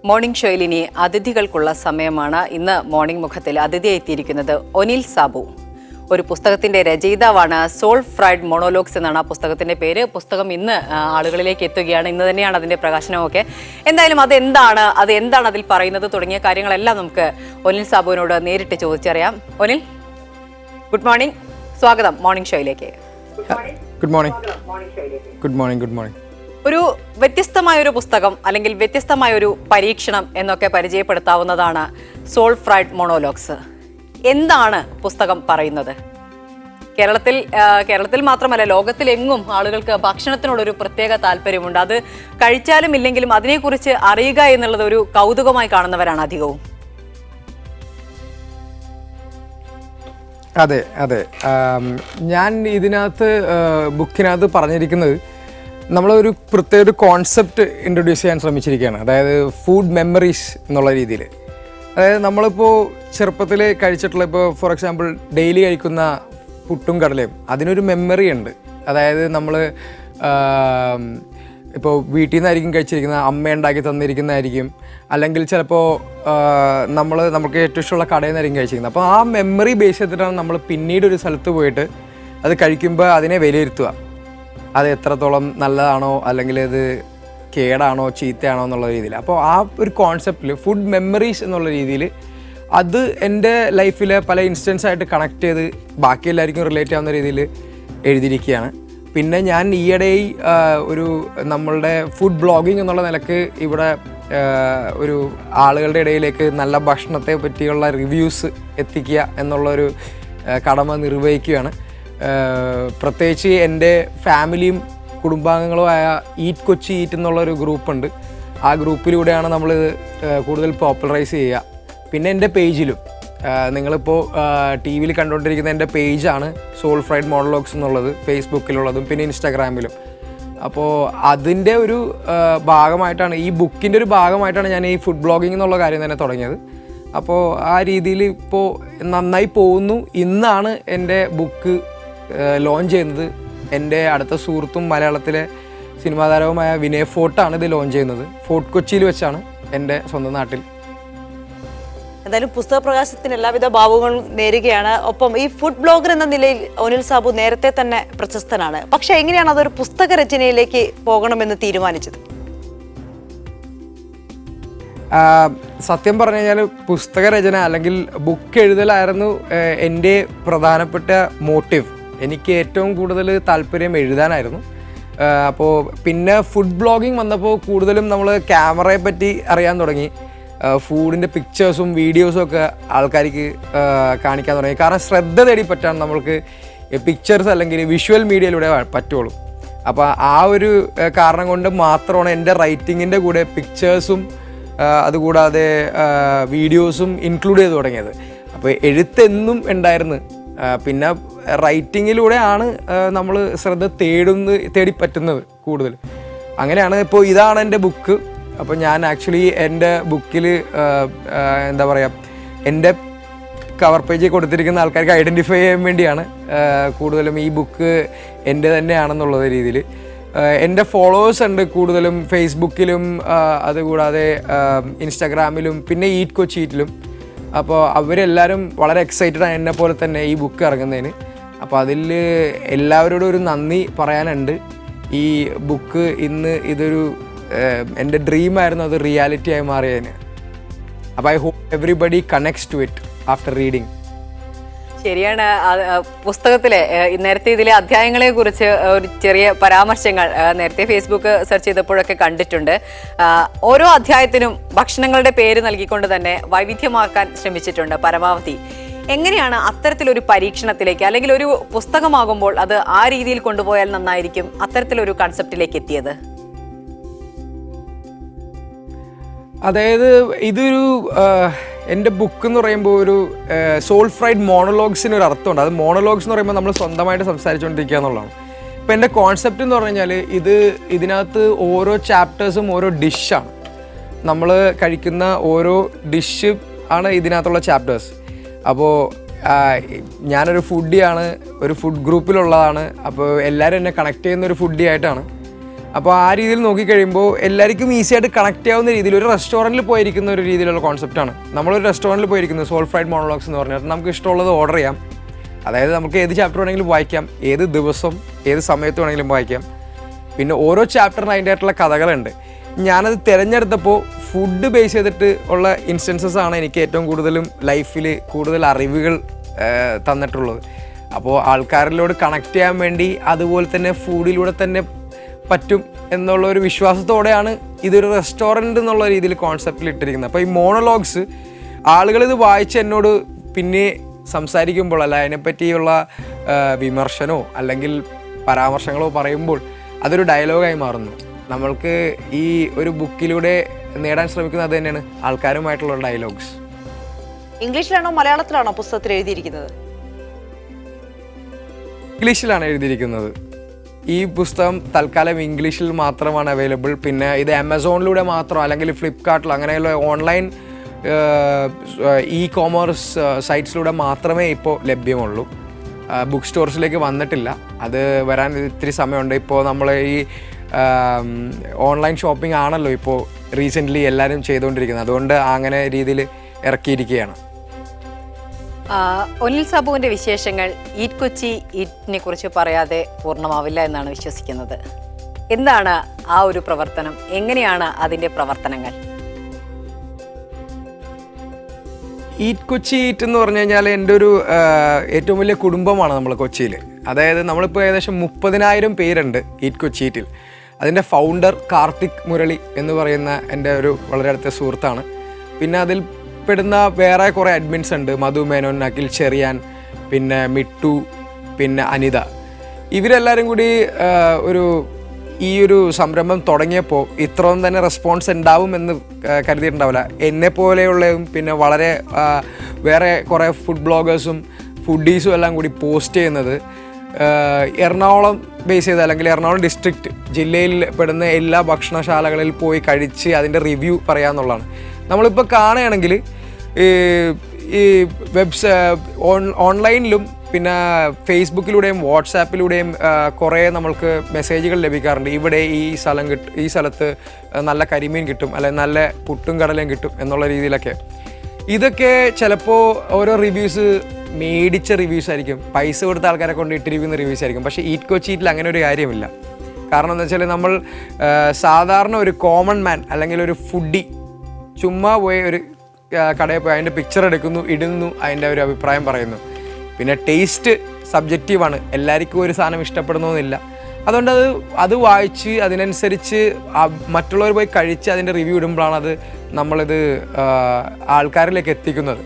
Morning ഷോയിൽ ഇനി അതിഥികൾക്കുള്ള സമയമാണ്. ഇന്ന് മോർണിംഗ് മുഖത്തിൽ അതിഥിയായി എത്തിയിരിക്കുന്നത് ഒനിൽ സാബു. ഒരു പുസ്തകത്തിന്റെ രചയിതാവാണ്. സോൾ ഫ്രൈഡ് മോണോലോഗ്സ് എന്നാണ് ആ പുസ്തകത്തിന്റെ പേര്. പുസ്തകം ഇന്ന് ആളുകളിലേക്ക് എത്തുകയാണ്. ഇന്ന് തന്നെയാണ് അതിന്റെ പ്രകാശനമൊക്കെ. എന്തായാലും അതെന്താണ് അതിൽ പറയുന്നത് തുടങ്ങിയ കാര്യങ്ങളെല്ലാം നമുക്ക് ഒനിൽ സാബുവിനോട് നേരിട്ട് ചോദിച്ചറിയാം. ഒനിൽ, ഗുഡ് മോർണിംഗ്, സ്വാഗതം മോർണിംഗ് ഷോയിലേക്ക്. Good morning. Good morning. Good morning. ഒരു വ്യത്യസ്തമായൊരു പുസ്തകം അല്ലെങ്കിൽ വ്യത്യസ്തമായൊരു പരീക്ഷണം എന്നൊക്കെ പരിചയപ്പെടുത്താവുന്നതാണ് സോൾ ഫ്രൈഡ് മോണോലോഗ്സ്. എന്താണ് പുസ്തകം പറയുന്നത്? കേരളത്തിൽ മാത്രമല്ല, ലോകത്തിലെങ്ങും ആളുകൾക്ക് ഭക്ഷണത്തിനോടൊരു പ്രത്യേക താല്പര്യമുണ്ട്. അത് കഴിച്ചാലും ഇല്ലെങ്കിലും അതിനെക്കുറിച്ച് അറിയുക എന്നുള്ളത് ഒരു കൗതുകമായി കാണുന്നവരാണ് അധികവും. അതെ അതെ ഞാൻ ഇതിനകത്ത് ബുക്കിനകത്ത് പറഞ്ഞിരിക്കുന്നത് നമ്മളൊരു പ്രത്യേക ഒരു കോൺസെപ്റ്റ് ഇൻട്രൊഡ്യൂസ് ചെയ്യാൻ ശ്രമിച്ചിരിക്കുകയാണ്. അതായത് ഫുഡ് മെമ്മറീസ് എന്നുള്ള രീതിയിൽ. അതായത് നമ്മളിപ്പോൾ ചെറുപ്പത്തിൽ കഴിച്ചിട്ടുള്ള, ഇപ്പോൾ ഫോർ എക്സാമ്പിൾ ഡെയിലി കഴിക്കുന്ന പുട്ടും കടലയും, അതിനൊരു മെമ്മറി ഉണ്ട്. അതായത് നമ്മൾ ഇപ്പോൾ വീട്ടിൽ നിന്നായിരിക്കും കഴിച്ചിരിക്കുന്നത്, അമ്മ ഉണ്ടാക്കി തന്നിരിക്കുന്നതായിരിക്കും, അല്ലെങ്കിൽ ചിലപ്പോൾ നമുക്ക് ഏറ്റവും ഇഷ്ടമുള്ള കടയിൽ നിന്നായിരിക്കും കഴിച്ചിരിക്കുന്നത്. അപ്പോൾ ആ മെമ്മറി ബേസ് ചെയ്തിട്ടാണ് നമ്മൾ പിന്നീട് ഒരു സ്ഥലത്ത് പോയിട്ട് അത് കഴിക്കുമ്പോൾ അതിനെ വിലയിരുത്തുക. അത് എത്രത്തോളം നല്ലതാണോ അല്ലെങ്കിൽ അത് കേടാണോ ചീത്തയാണോ എന്നുള്ള രീതിയിൽ. അപ്പോൾ ആ ഒരു കോൺസെപ്റ്റിൽ ഫുഡ് മെമ്മറീസ് എന്നുള്ള രീതിയിൽ അത് എൻ്റെ ലൈഫിലെ പല ഇൻസ്റ്റൻസായിട്ട് കണക്ട് ചെയ്ത് ബാക്കി എല്ലാവർക്കും റിലേറ്റ് ആവുന്ന രീതിയിൽ എഴുതിയിരിക്കുകയാണ്. പിന്നെ ഞാൻ ഈയിടെയായി നമ്മളുടെ ഫുഡ് ബ്ലോഗിങ് എന്നുള്ള നിലക്ക് ഇവിടെ ഒരു ആളുകളുടെ ഇടയിലേക്ക് നല്ല ഭക്ഷണത്തെ പറ്റിയുള്ള റിവ്യൂസ് എത്തിക്കുക എന്നുള്ളൊരു കടമ നിർവഹിക്കുകയാണ്. പ്രത്യേകിച്ച് എൻ്റെ ഫാമിലിയും കുടുംബാംഗങ്ങളുമായ ഈറ്റ് കൊച്ചി ഈറ്റ് എന്നുള്ളൊരു ഗ്രൂപ്പുണ്ട്. ആ ഗ്രൂപ്പിലൂടെയാണ് നമ്മൾ കൂടുതൽ പോപ്പുലറൈസ് ചെയ്യുക. പിന്നെ എൻ്റെ പേജിലും, നിങ്ങളിപ്പോൾ ടി വിയിൽ കണ്ടുകൊണ്ടിരിക്കുന്ന എൻ്റെ പേജാണ് സോൾ ഫ്രൈഡ് മോണോലോഗ്സ് എന്നുള്ളത്, ഫേസ്ബുക്കിലുള്ളതും പിന്നെ ഇൻസ്റ്റാഗ്രാമിലും. അപ്പോൾ അതിൻ്റെ ഒരു ഭാഗമായിട്ടാണ്, ഈ ബുക്കിൻ്റെ ഒരു ഭാഗമായിട്ടാണ് ഞാൻ ഈ ഫുഡ് ബ്ലോഗിംഗ് എന്നുള്ള കാര്യം തന്നെ തുടങ്ങിയത്. അപ്പോൾ ആ രീതിയിൽ ഇപ്പോൾ നന്നായി പോകുന്നു. ഇന്നാണ് എൻ്റെ ബുക്ക് ലോഞ്ച് ചെയ്യുന്നത്. എൻ്റെ അടുത്ത സുഹൃത്തും മലയാളത്തിലെ സിനിമാ താരവുമായ വിനയ് ഫോർട്ടാണ് ഇത് ലോഞ്ച് ചെയ്യുന്നത്. ഫോർട്ട് കൊച്ചിയിൽ വെച്ചാണ്, എൻ്റെ സ്വന്തം നാട്ടിൽ. എന്തായാലും പുസ്തക പ്രകാശത്തിന് എല്ലാവിധ ഭാവുകളും നേരുകയാണ്. ഒപ്പം ഈ ഫുഡ് ബ്ലോഗർ എന്ന നിലയിൽ ഒനിൽ സാബു നേരത്തെ തന്നെ പ്രശസ്തനാണ്. പക്ഷെ എങ്ങനെയാണ് അതൊരു പുസ്തക രചനയിലേക്ക് പോകണമെന്ന് തീരുമാനിച്ചത്? സത്യം പറഞ്ഞു കഴിഞ്ഞാൽ പുസ്തക രചന അല്ലെങ്കിൽ ബുക്ക് എഴുതലായിരുന്നു എൻ്റെ പ്രധാനപ്പെട്ട മോട്ടീവ്. എനിക്ക് ഏറ്റവും കൂടുതൽ താല്പര്യം എഴുതാനായിരുന്നു. അപ്പോൾ പിന്നെ ഫുഡ് ബ്ലോഗിങ് വന്നപ്പോൾ കൂടുതലും നമ്മൾ ക്യാമറയെ പറ്റി അറിയാൻ തുടങ്ങി. ഫുഡിൻ്റെ പിക്ചേഴ്സും വീഡിയോസും ഒക്കെ ആൾക്കാർക്ക് കാണിക്കാൻ തുടങ്ങി. കാരണം ശ്രദ്ധ തേടി പറ്റാൻ നമ്മൾക്ക് പിക്ചേഴ്സ് അല്ലെങ്കിൽ വിഷ്വൽ മീഡിയയിലൂടെ പറ്റുള്ളൂ. അപ്പോൾ ആ ഒരു കാരണം കൊണ്ട് മാത്രമാണ് എൻ്റെ റൈറ്റിങ്ങിൻ്റെ കൂടെ പിക്ചേഴ്സും അതുകൂടാതെ വീഡിയോസും ഇൻക്ലൂഡ് ചെയ്ത് തുടങ്ങിയത്. അപ്പോൾ എഴുത്തെന്നും ഉണ്ടായിരുന്നു. പിന്നെ റൈറ്റിങ്ങിലൂടെയാണ് നമ്മൾ ശ്രദ്ധ തേടി പറ്റുന്നത് കൂടുതൽ. അങ്ങനെയാണ് ഇപ്പോൾ ഇതാണ് എൻ്റെ ബുക്ക്. അപ്പോൾ ഞാൻ ആക്ച്വലി എൻ്റെ ബുക്കിൽ എന്താ പറയുക, എൻ്റെ കവർ പേജിൽ കൊടുത്തിരിക്കുന്ന ആൾക്കാർക്ക് ഐഡൻറ്റിഫൈ ചെയ്യാൻ വേണ്ടിയാണ് കൂടുതലും ഈ ബുക്ക് എൻ്റെ തന്നെയാണെന്നുള്ള രീതിയിൽ. എൻ്റെ ഫോളോവേഴ്സ് ഉണ്ട് കൂടുതലും ഫേസ്ബുക്കിലും അതുകൂടാതെ ഇൻസ്റ്റാഗ്രാമിലും പിന്നെ ഈറ്റ് കൊച്ചി ഈറ്റിലും. അപ്പോൾ അവരെല്ലാവരും വളരെ എക്സൈറ്റഡാണ് എന്നെ പോലെ തന്നെ ഈ ബുക്ക് ഇറങ്ങുന്നതിന്. അപ്പോൾ അതിൽ എല്ലാവരോടും ഒരു നന്ദി പറയാനുണ്ട്. ഈ ബുക്ക് ഇതൊരു എൻ്റെ ഡ്രീമായിരുന്നു, അത് റിയാലിറ്റി ആയി മാറിയതിന്. അപ്പോൾ I hope everybody connects to it after reading. ശരിയാണ്. പുസ്തകത്തിലെ നേരത്തെ ഇതിലെ അധ്യായങ്ങളെ കുറിച്ച് ഒരു ചെറിയ പരാമർശങ്ങൾ നേരത്തെ ഫേസ്ബുക്ക് സെർച്ച് ചെയ്തപ്പോഴൊക്കെ കണ്ടിട്ടുണ്ട്. ഓരോ അധ്യായത്തിനും ഭക്ഷണങ്ങളുടെ പേര് നൽകിക്കൊണ്ട് തന്നെ വൈവിധ്യമാക്കാൻ ശ്രമിച്ചിട്ടുണ്ട് പരമാവധി. എങ്ങനെയാണ് അത്തരത്തിലൊരു പരീക്ഷണത്തിലേക്ക്, അല്ലെങ്കിൽ ഒരു പുസ്തകമാകുമ്പോൾ അത് ആ രീതിയിൽ കൊണ്ടുപോയാൽ നന്നായിരിക്കും, അത്തരത്തിലൊരു കൺസെപ്റ്റിലേക്ക് എത്തിയത്? അതായത് ഇതൊരു എൻ്റെ ബുക്ക് എന്ന് പറയുമ്പോൾ ഒരു സോൾ ഫ്രൈഡ് മോണോലോഗ്സിന് ഒരു അർത്ഥമുണ്ട്. അത് മോണോലോഗ്സ് എന്ന് പറയുമ്പോൾ നമ്മൾ സ്വന്തമായിട്ട് സംസാരിച്ചുകൊണ്ടിരിക്കുക എന്നുള്ളതാണ്. ഇപ്പോൾ എൻ്റെ കോൺസെപ്റ്റ് എന്ന് പറഞ്ഞു കഴിഞ്ഞാൽ ഇതിനകത്ത് ഓരോ ചാപ്റ്റേഴ്സും ഓരോ ഡിഷാണ്. നമ്മൾ കഴിക്കുന്ന ഓരോ ഡിഷ് ആണ് ഇതിനകത്തുള്ള ചാപ്റ്റേഴ്സ്. അപ്പോൾ ഞാനൊരു ഫുഡിയാണ്, ഒരു ഫുഡ് ഗ്രൂപ്പിലുള്ളതാണ്. അപ്പോൾ എല്ലാവരും എന്നെ കണക്ട് ചെയ്യുന്ന ഒരു ഫുഡി ആയിട്ടാണ്. അപ്പോൾ ആ രീതിയിൽ നോക്കിക്കഴിയുമ്പോൾ എല്ലാവർക്കും ഈസിയായിട്ട് കണക്ട് ആവുന്ന രീതിയിൽ ഒരു റെസ്റ്റോറൻറ്റിൽ പോയിരിക്കുന്ന ഒരു രീതിയിലുള്ള കോൺസെപ്റ്റാണ്. നമ്മളൊരു റെസ്റ്റോറൻറ്റിൽ പോയിരിക്കുന്നത് സോൾ ഫ്രൈഡ് മോണോലോഗ്സ് എന്ന് പറഞ്ഞിട്ട് നമുക്ക് ഇഷ്ടമുള്ളത് ഓർഡർ ചെയ്യാം. അതായത് നമുക്ക് ഏത് ചാപ്റ്റർ വേണമെങ്കിലും വായിക്കാം, ഏത് ദിവസം ഏത് സമയത്ത് വേണമെങ്കിലും വായിക്കാം. പിന്നെ ഓരോ ചാപ്റ്ററിന് അതിൻ്റെ ആയിട്ടുള്ള കഥകളുണ്ട്. ഞാനത് തിരഞ്ഞെടുത്തപ്പോൾ ഫുഡ് ബേസ് ചെയ്തിട്ട് ഉള്ള ഇൻസ്റ്റൻസസ് ആണ് എനിക്ക് ഏറ്റവും കൂടുതലും ലൈഫിൽ കൂടുതൽ അറിവുകൾ തന്നിട്ടുള്ളത്. അപ്പോൾ ആൾക്കാരിലോട് കണക്ട് ചെയ്യാൻ വേണ്ടി അതുപോലെ തന്നെ ഫുഡിലൂടെ തന്നെ പറ്റും എന്നുള്ള ഒരു വിശ്വാസത്തോടെയാണ് ഇതൊരു റെസ്റ്റോറൻറ്റ് എന്നുള്ള രീതിയിൽ കോൺസെപ്റ്റിൽ ഇട്ടിരിക്കുന്നത്. അപ്പോൾ ഈ മോണോലോഗ്സ് ആളുകളിത് വായിച്ച് എന്നോട് പിന്നെ സംസാരിക്കുമ്പോൾ അല്ല അതിനെപ്പറ്റിയുള്ള വിമർശനമോ അല്ലെങ്കിൽ പരാമർശങ്ങളോ പറയുമ്പോൾ അതൊരു ഡയലോഗായി മാറുന്നു. നമ്മൾക്ക് ഈ ഒരു ബുക്കിലൂടെ നേടാൻ ശ്രമിക്കുന്നത് അത് തന്നെയാണ്, ആൾക്കാരുമായിട്ടുള്ള ഡയലോഗ്സ്. ഇംഗ്ലീഷിലാണോ മലയാളത്തിലാണോ പുസ്തകത്തിൽ എഴുതിയിരിക്കുന്നത്? ഇംഗ്ലീഷിലാണ് എഴുതിയിരിക്കുന്നത്. ഈ പുസ്തകം തൽക്കാലം ഇംഗ്ലീഷിൽ മാത്രമാണ് അവൈലബിൾ. പിന്നെ ഇത് ആമസോണിലൂടെ മാത്രം അല്ലെങ്കിൽ ഫ്ലിപ്കാർട്ടിലോ അങ്ങനെയുള്ള ഓൺലൈൻ ഇ കോമേഴ്സ് സൈറ്റ്സിലൂടെ മാത്രമേ ഇപ്പോൾ ലഭ്യമുള്ളൂ. ബുക്ക് സ്റ്റോർസിലേക്ക് വന്നിട്ടില്ല. അത് വരാൻ ഇത്തിരി സമയമുണ്ട്. ഇപ്പോൾ നമ്മൾ ഈ ഓൺലൈൻ ഷോപ്പിംഗ് ആണല്ലോ ഇപ്പോൾ റീസെൻ്റ്ലി എല്ലാവരും ചെയ്തുകൊണ്ടിരിക്കുന്നത്. അതുകൊണ്ട് അങ്ങനെ രീതിയിൽ ഇറക്കിയിരിക്കുകയാണ്. ഒനിൽ സാബുവിൻ്റെ വിശേഷങ്ങൾ ഈറ്റ് കൊച്ചി ഈറ്റിനെ കുറിച്ച് പറയാതെ പൂർണ്ണമാവില്ല എന്നാണ് വിശ്വസിക്കുന്നത്. എന്താണ് ആ ഒരു പ്രവർത്തനം? എങ്ങനെയാണ് അതിൻ്റെ പ്രവർത്തനങ്ങൾ? ഈറ്റ് കൊച്ചി ഈറ്റ് എന്ന് പറഞ്ഞു കഴിഞ്ഞാൽ എൻ്റെ ഒരു ഏറ്റവും വലിയ കുടുംബമാണ് നമ്മൾ കൊച്ചിയിൽ. അതായത് നമ്മളിപ്പോൾ ഏകദേശം 30,000 പേരുണ്ട് ഈറ്റ് കൊച്ചി ഈറ്റിൽ. അതിൻ്റെ ഫൗണ്ടർ കാർത്തിക് മുരളി എന്ന് പറയുന്ന എൻ്റെ ഒരു വളരെ അടുത്ത സുഹൃത്താണ്. പിന്നെ അതിൽ പെടുന്ന വേറെ കുറേ അഡ്മിൻസ് ഉണ്ട്. മധു മേനോൻ, അഖിൽ ചെറിയാൻ, പിന്നെ മിട്ടു, പിന്നെ അനിത. ഇവരെല്ലാവരും കൂടി ഈ ഒരു സംരംഭം തുടങ്ങിയപ്പോൾ ഇത്രയും തന്നെ റെസ്പോൺസ് ഉണ്ടാവുമെന്ന് കരുതിയിട്ടുണ്ടാവില്ല. എന്നെപ്പോലെയുള്ളതും പിന്നെ വളരെ വേറെ കുറേ ഫുഡ് ബ്ലോഗേഴ്സും ഫുഡീസും എല്ലാം കൂടി പോസ്റ്റ് ചെയ്യുന്നത് എറണാകുളം ബേസ് ചെയ്ത് അല്ലെങ്കിൽ എറണാകുളം ഡിസ്ട്രിക്റ്റ് ജില്ലയിൽ പെടുന്ന എല്ലാ ഭക്ഷണശാലകളിൽ പോയി കഴിച്ച് അതിൻ്റെ റിവ്യൂ പറയാമെന്നുള്ളതാണ്. നമ്മളിപ്പോൾ കാണുകയാണെങ്കിൽ ഈ ഓൺലൈനിലും പിന്നെ ഫേസ്ബുക്കിലൂടെയും വാട്സാപ്പിലൂടെയും കുറേ നമ്മൾക്ക് മെസ്സേജുകൾ ലഭിക്കാറുണ്ട്. ഇവിടെ ഈ സ്ഥലത്ത് നല്ല കരിമീൻ കിട്ടും, അല്ലെങ്കിൽ നല്ല പുട്ടും കടലയും കിട്ടും എന്നുള്ള രീതിയിലൊക്കെ. ഇതൊക്കെ ചിലപ്പോൾ ഓരോ റിവ്യൂസ് മേടിച്ച റിവ്യൂസ് ആയിരിക്കും, പൈസ കൊടുത്ത ആൾക്കാരെ കൊണ്ട് ഇട്ടിരിക്കുന്ന റിവ്യൂസ് ആയിരിക്കും. പക്ഷേ ഈറ്റ് കൊച്ചി ഈറ്റിൽ അങ്ങനെ ഒരു കാര്യമില്ല. കാരണം എന്താ വെച്ചാൽ നമ്മൾ സാധാരണ ഒരു കോമൺ മാൻ അല്ലെങ്കിൽ ഒരു ഫുഡി ചുമ്മാ പോയി ഒരു കടയിൽ പോയി അതിൻ്റെ പിക്ചർ എടുക്കുന്നു, ഇടുന്നു, അതിൻ്റെ ഒരു അഭിപ്രായം പറയുന്നു. പിന്നെ ടേസ്റ്റ് സബ്ജക്റ്റീവാണ്, എല്ലാവർക്കും ഒരു സാധനം ഇഷ്ടപ്പെടുന്നതെന്നില്ല. അതുകൊണ്ട് അത് വായിച്ച് അതിനനുസരിച്ച് മറ്റുള്ളവർ പോയി കഴിച്ച് അതിൻ്റെ റിവ്യൂ ഇടുമ്പോഴാണ് നമ്മളിത് ആൾക്കാരിലേക്ക് എത്തിക്കുന്നത്.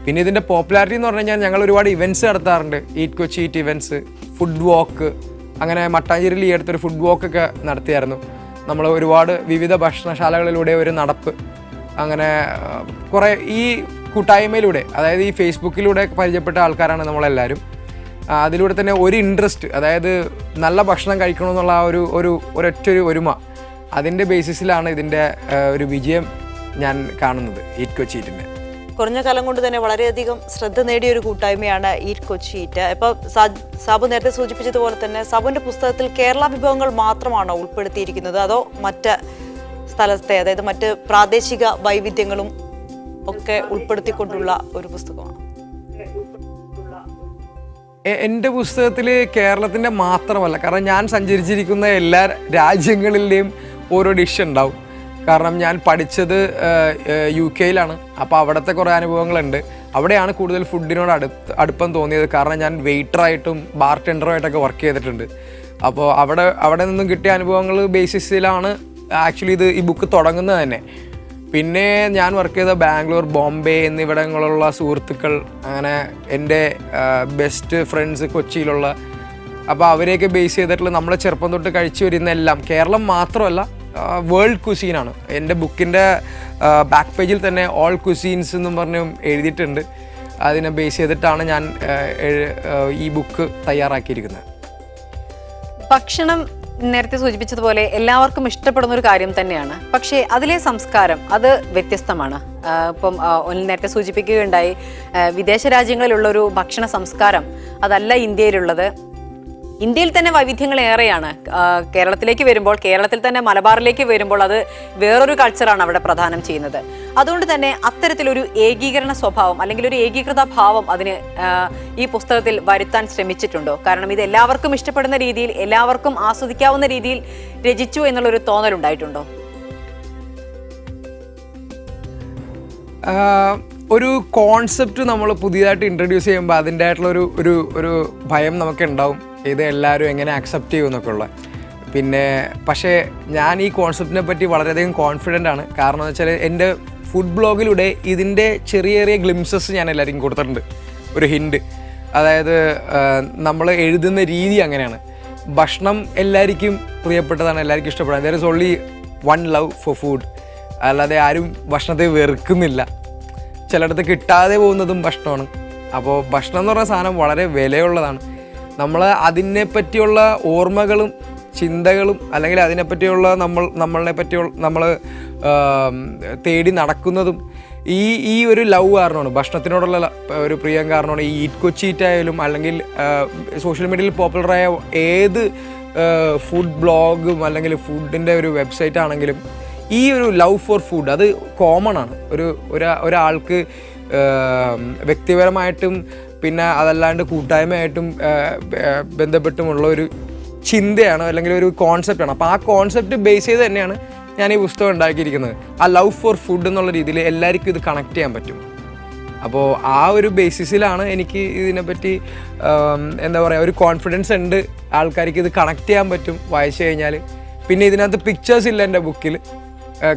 പിന്നെ ഇതിൻ്റെ പോപ്പുലാരിറ്റി എന്ന് പറഞ്ഞു കഴിഞ്ഞാൽ ഞങ്ങൾ ഒരുപാട് ഇവൻറ്റ്സ് നടത്താറുണ്ട്. Eat Kochi eat events, food walk, അങ്ങനെ മട്ടാഞ്ചേരിയിൽ ഈ അടുത്തൊരു ഫുഡ് വാക്കൊക്കെ നടത്തിയായിരുന്നു. നമ്മൾ ഒരുപാട് വിവിധ ഭക്ഷണശാലകളിലൂടെ ഒരു നടപ്പ്, അങ്ങനെ കുറേ ഈ കൂട്ടായ്മയിലൂടെ, അതായത് ഈ ഫേസ്ബുക്കിലൂടെ പരിചയപ്പെട്ട ആൾക്കാരാണ് നമ്മളെല്ലാവരും. അതിലൂടെ തന്നെ ഒരു ഇൻട്രസ്റ്റ്, അതായത് നല്ല ഭക്ഷണം കഴിക്കണമെന്നുള്ള ആ ഒരൊറ്റൊരു ഒരുമ, അതിൻ്റെ ബേസിസിലാണ് ഇതിൻ്റെ ഒരു വിജയം ഞാൻ കാണുന്നത് ഈറ്റ് കൊച്ചി ഈറ്റിൻ്റെ. കുറഞ്ഞ കാലം കൊണ്ട് തന്നെ വളരെയധികം ശ്രദ്ധ നേടിയ ഒരു കൂട്ടായ്മയാണ് ഈറ്റ് കൊച്ചി ഈറ്റ്. ഇപ്പോൾ സാബു നേരത്തെ സൂചിപ്പിച്ചതുപോലെ തന്നെ സാബുവിൻ്റെ പുസ്തകത്തിൽ കേരള വിഭവങ്ങൾ മാത്രമാണോ ഉൾപ്പെടുത്തിയിരിക്കുന്നത്, അതോ മറ്റ് സ്ഥലത്തെ, അതായത് മറ്റ് പ്രാദേശിക വൈവിധ്യങ്ങളും ഒക്കെ ഉൾപ്പെടുത്തിക്കൊണ്ടുള്ള ഒരു പുസ്തകമാണ്? എൻ്റെ പുസ്തകത്തിൽ കേരളത്തിൻ്റെ മാത്രമല്ല, കാരണം ഞാൻ സഞ്ചരിച്ചിരിക്കുന്ന എല്ലാ രാജ്യങ്ങളിലെയും ഓരോ ഡിഷ് ഉണ്ടാവും. കാരണം ഞാൻ പഠിച്ചത് UK-ലാണ്. അപ്പോൾ അവിടുത്തെ കുറേ അനുഭവങ്ങളുണ്ട്. അവിടെയാണ് കൂടുതൽ ഫുഡിനോട് അടുപ്പം തോന്നിയത്. കാരണം ഞാൻ വെയിറ്ററായിട്ടും ബാർടെൻഡറുമായിട്ടൊക്കെ വർക്ക് ചെയ്തിട്ടുണ്ട്. അപ്പോൾ അവിടെ നിന്നും കിട്ടിയ അനുഭവങ്ങൾ ബേസിസിലാണ് ആക്ച്വലി ഈ ബുക്ക് തുടങ്ങുന്നത് തന്നെ. പിന്നെ ഞാൻ വർക്ക് ചെയ്ത ബാംഗ്ലൂർ, ബോംബെ എന്നിവിടങ്ങളുള്ള സുഹൃത്തുക്കൾ, അങ്ങനെ എൻ്റെ ബെസ്റ്റ് ഫ്രണ്ട്സ് കൊച്ചിയിലുള്ള, അപ്പോൾ അവരെയൊക്കെ ബേസ് ചെയ്തിട്ടുള്ള നമ്മൾ ചെറുപ്പം തൊട്ട് കഴിച്ചു വരുന്ന എല്ലാം കേരളം മാത്രമല്ല വേൾഡ് കുസീനാണ്. എൻ്റെ ബുക്കിൻ്റെ ബാക്ക് പേജിൽ തന്നെ ഓൾ കുസീൻസ് എന്നും പറഞ്ഞും എഴുതിയിട്ടുണ്ട്. അതിനെ ബേസ് ചെയ്തിട്ടാണ് ഞാൻ ഈ ബുക്ക് തയ്യാറാക്കിയിരിക്കുന്നത്. ഭക്ഷണം നേരത്തെ സൂചിപ്പിച്ചതുപോലെ എല്ലാവർക്കും ഇഷ്ടപ്പെടുന്ന ഒരു കാര്യം തന്നെയാണ്. പക്ഷേ അതിലെ സംസ്കാരം അത് വ്യത്യസ്തമാണ്. ഇപ്പം നേരത്തെ സൂചിപ്പിക്കുകയുണ്ടായി, വിദേശ രാജ്യങ്ങളിലുള്ളൊരു ഭക്ഷണ സംസ്കാരം അതല്ല ഇന്ത്യയിലുള്ളത്. ഇന്ത്യയിൽ തന്നെ വൈവിധ്യങ്ങൾ ഏറെയാണ്. കേരളത്തിലേക്ക് വരുമ്പോൾ, കേരളത്തിൽ തന്നെ മലബാറിലേക്ക് വരുമ്പോൾ അത് വേറൊരു കൾച്ചറാണ് അവിടെ പ്രദാനം ചെയ്യുന്നത്. അതുകൊണ്ട് തന്നെ അത്തരത്തിലൊരു ഏകീകരണ സ്വഭാവം അല്ലെങ്കിൽ ഒരു ഏകീകൃത ഭാവം അതിന് ഈ പുസ്തകത്തിൽ വരുത്താൻ ശ്രമിച്ചിട്ടുണ്ടോ? കാരണം ഇത് എല്ലാവർക്കും ഇഷ്ടപ്പെടുന്ന രീതിയിൽ, എല്ലാവർക്കും ആസ്വദിക്കാവുന്ന രീതിയിൽ രചിച്ചു എന്നുള്ളൊരു തോന്നലുണ്ടായിട്ടുണ്ടോ? ഒരു കോൺസെപ്റ്റ് നമ്മൾ പുതിയതായിട്ട് ഇൻട്രൊഡ്യൂസ് ചെയ്യുമ്പോൾ അതിൻ്റെ ആയിട്ടുള്ള ഒരു ഭയം നമുക്ക് ഉണ്ടാവും, ഇത് എല്ലാവരും എങ്ങനെ അക്സെപ്റ്റ് ചെയ്യും എന്നൊക്കെ ഉള്ള. പിന്നെ പക്ഷേ ഞാൻ ഈ കോൺസെപ്റ്റിനെ പറ്റി വളരെയധികം കോൺഫിഡൻ്റ് ആണ്. കാരണം എന്ന് വെച്ചാൽ എൻ്റെ ഫുഡ് ബ്ലോഗിലൂടെ ഇതിൻ്റെ ചെറിയ ചെറിയ ഗ്ലിംസസ് ഞാൻ എല്ലാവർക്കും കൊടുത്തിട്ടുണ്ട്, ഒരു ഹിൻഡ്. അതായത് നമ്മൾ എഴുതുന്ന രീതി അങ്ങനെയാണ്. ഭക്ഷണം എല്ലാവർക്കും പ്രിയപ്പെട്ടതാണ്, എല്ലാവർക്കും ഇഷ്ടപ്പെടാം. There is only one love for food. അല്ലാതെ ആരും ഭക്ഷണത്തെ വെറുക്കുന്നില്ല. ചിലയിടത്ത് കിട്ടാതെ പോകുന്നതും ഭക്ഷണമാണ്. അപ്പോൾ ഭക്ഷണം എന്ന് പറഞ്ഞ സാധനം വളരെ വിലയുള്ളതാണ്. നമ്മൾ അതിനെ പറ്റിയുള്ള ഓർമ്മകളും ചിന്തകളും അല്ലെങ്കിൽ അതിനെപ്പറ്റിയുള്ള നമ്മളെ പറ്റിയുള്ള നമ്മൾ തേടി നടക്കുന്നതും ഈ ഒരു ലവ് കാരണമാണ്, ഭക്ഷണത്തിനോടുള്ള ഒരു പ്രിയം കാരണമാണ്. ഈ ഈറ്റ് കൊച്ചി ഈറ്റായാലും അല്ലെങ്കിൽ സോഷ്യൽ മീഡിയയിൽ പോപ്പുലറായ ഏത് ഫുഡ് ബ്ലോഗും അല്ലെങ്കിൽ ഫുഡിൻ്റെ ഒരു വെബ്സൈറ്റ് ആണെങ്കിലും ഈ ഒരു ലവ് ഫോർ ഫുഡ് അത് കോമൺ ആണ്. ഒരാൾക്ക് വ്യക്തിപരമായിട്ടും പിന്നെ അതല്ലാണ്ട് കൂട്ടായ്മയായിട്ടും ബന്ധപ്പെട്ടുമുള്ള ഒരു ചിന്തയാണ് അല്ലെങ്കിൽ ഒരു കോൺസെപ്റ്റാണ്. അപ്പോൾ ആ കോൺസെപ്റ്റ് ബേസ് ചെയ്ത് തന്നെയാണ് ഞാൻ ഈ പുസ്തകം ഉണ്ടാക്കിയിരിക്കുന്നത്. ആ ലവ് ഫോർ ഫുഡ് എന്നുള്ള രീതിയിൽ എല്ലാവർക്കും ഇത് കണക്ട് ചെയ്യാൻ പറ്റും. അപ്പോൾ ആ ഒരു ബേസിസിലാണ് എനിക്ക് ഇതിനെപ്പറ്റി എന്താ പറയുക, ഒരു കോൺഫിഡൻസ് ഉണ്ട്. ആൾക്കാർക്ക് ഇത് കണക്ട് ചെയ്യാൻ പറ്റും വായിച്ചു കഴിഞ്ഞാൽ. പിന്നെ ഇതിനകത്ത് പിക്ചേഴ്സ് ഇല്ല എൻ്റെ ബുക്കിൽ.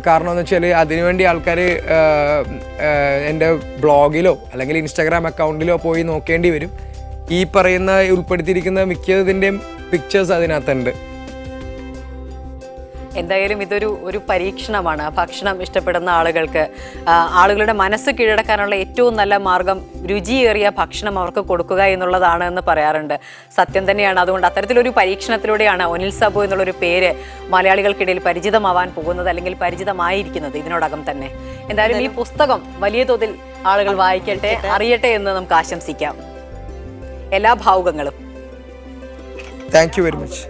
കാരണം എന്ന് വെച്ചാൽ അതിനുവേണ്ടി ആൾക്കാർ എൻ്റെ ബ്ലോഗിലോ അല്ലെങ്കിൽ ഇൻസ്റ്റാഗ്രാം അക്കൗണ്ടിലോ പോയി നോക്കേണ്ടി വരും. ഈ പറയുന്ന ഉൾപ്പെടുത്തിയിരിക്കുന്ന മിക്കതിൻ്റെയും പിക്ചേഴ്സ് അതിനകത്തുണ്ട്. എന്തായാലും ഇതൊരു പരീക്ഷണമാണ്. ഭക്ഷണം ഇഷ്ടപ്പെടുന്ന ആളുകളുടെ മനസ്സ് കീഴടക്കാനുള്ള ഏറ്റവും നല്ല മാർഗം രുചിയേറിയ ഭക്ഷണം അവർക്ക് കൊടുക്കുക എന്നുള്ളതാണ് എന്ന് പറയാറുണ്ട്. സത്യം തന്നെയാണ്. അതുകൊണ്ട് അത്തരത്തിലൊരു പരീക്ഷണത്തിലൂടെയാണ് ഒനിൽ സാബു എന്നുള്ളൊരു പേര് മലയാളികൾക്കിടയിൽ പരിചിതമാവാൻ പോകുന്നത്, അല്ലെങ്കിൽ പരിചിതമായിരിക്കുന്നത് ഇതിനോടകം തന്നെ. എന്തായാലും ഈ പുസ്തകം വലിയ തോതിൽ ആളുകൾ വായിക്കട്ടെ, അറിയട്ടെ എന്ന് നമുക്ക് ആശംസിക്കാം. എല്ലാ ഭാവുകങ്ങളും. Thank you very much.